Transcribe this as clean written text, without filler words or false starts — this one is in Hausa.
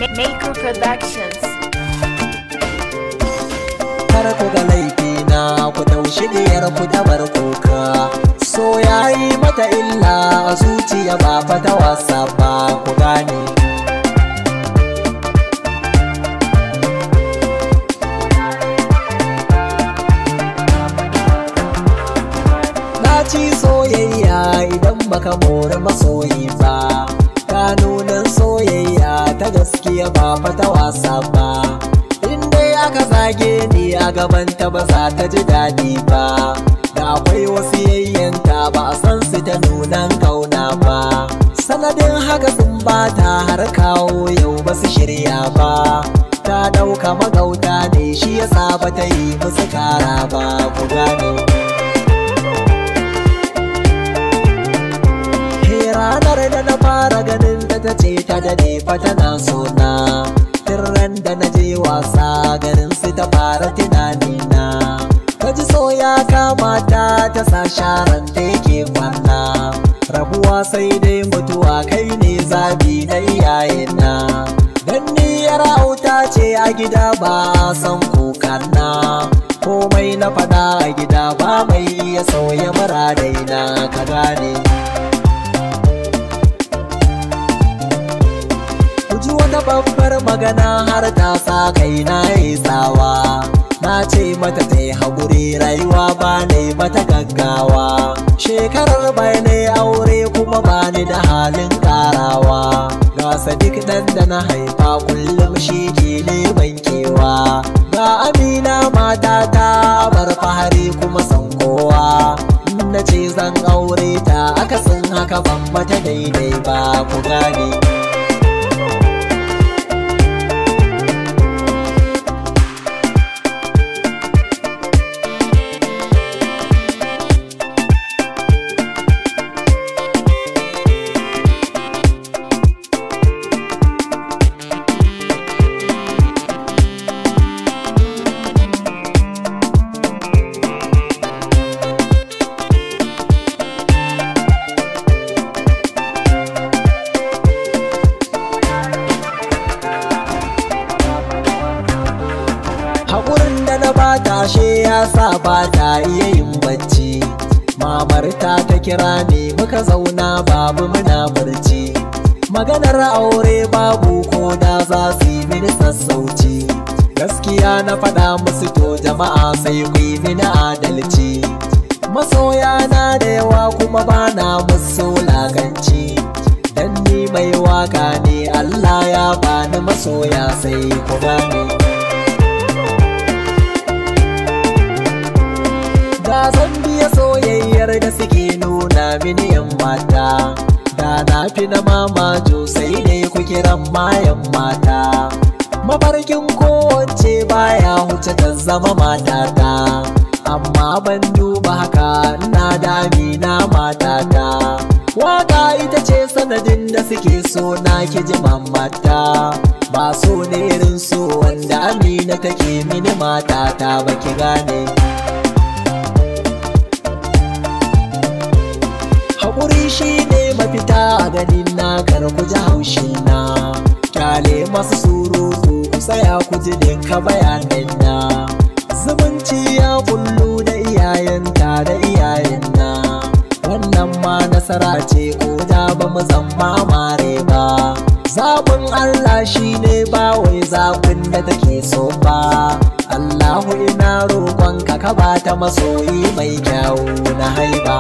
Maker Productions. Kar ku ga laifina ku taushi diyar ku da bar kuka. So yayi mata illa a zuciya ba fata wasa ba ku gane. Ɗaci soyayya idan baka more masoyi ba. Kanunan soyayya ta gaskiya ba fata wasa ba. In dai aka zage ni a gabanta ba za ta ji daɗi ba. Da akwai wasu yayyanta ba a san su ta nunan kauna ba. Sanadin haka sun bata har kawo yau ba su shirya ba. Ta ɗauka magauta ne shi yasa ba ta yi musu kara ba ku gane. Ranar da na fara ganin ta ce ta dade fa tana sona. Ran da na je wasa garin su ta fara tunanina. Ta ji so ya kama ta sa sharan ta yake kwana. Rabuwa sai dai mutuwa kai ne zabi na iyayena. Dan niyar auta ce a gida ba san kokana. Komai na fada a gida ba mai iya sauya muradaina ka gane. Ji wata babbar magana har ta sa kai na yi tsawa. Na ce mata ta yi haƙuri rayuwa ba ne mata gaggawa. Shekarar bai ne aure kuma ba ni da halin ƙarawa. Ga Sadiq ɗan da na haifa kullum shi ke neman kewa. Ga Amina mata ta bar fahari kuma san kowa. Na ce zan aure ta akasin haka ban mata daidai ba ku gane. Haƙurin da na bata she ya sa ba ta iya yin bacci. Mamarta ta kira ni muka zauna babu muna barci. Maganar aure babu ko da za su yi mini sassauci. Gaskiya na faɗa musu to jama'a sai ku yi mini adalci. Masoya na da yawa kuma ba na musu laganci. Dan ni mai waka ne Allah ya bani masoya sai ku gane. Da zan biya soyayyar da suke nuna mini yan mata. Da na fi na mamajo sai dai ku kiran mayan mata. Mafarkin kowace baya huce ta zama matata. Amma ban duba haka ina da Amina matata. Waka ita ce sanadin da suke so na ki ji mamata. Ba so ne irin so wanda Amina take mini matata ba ki gane. Haƙuri shi ne mafita a ganin na kar ku ji haushin na. Kyale masu surutu ku tsaya ku ji dinka bayanan na. Zumunci ya kullu da iyayenta da iyayen na. Wannan ma nasara ce ko da ba mu zama mare ba. Zaɓin Allah shi ne ba wai zaɓin da take so ba. Allahu ina roƙonka ka bata masoyi mai kyawu na haiba.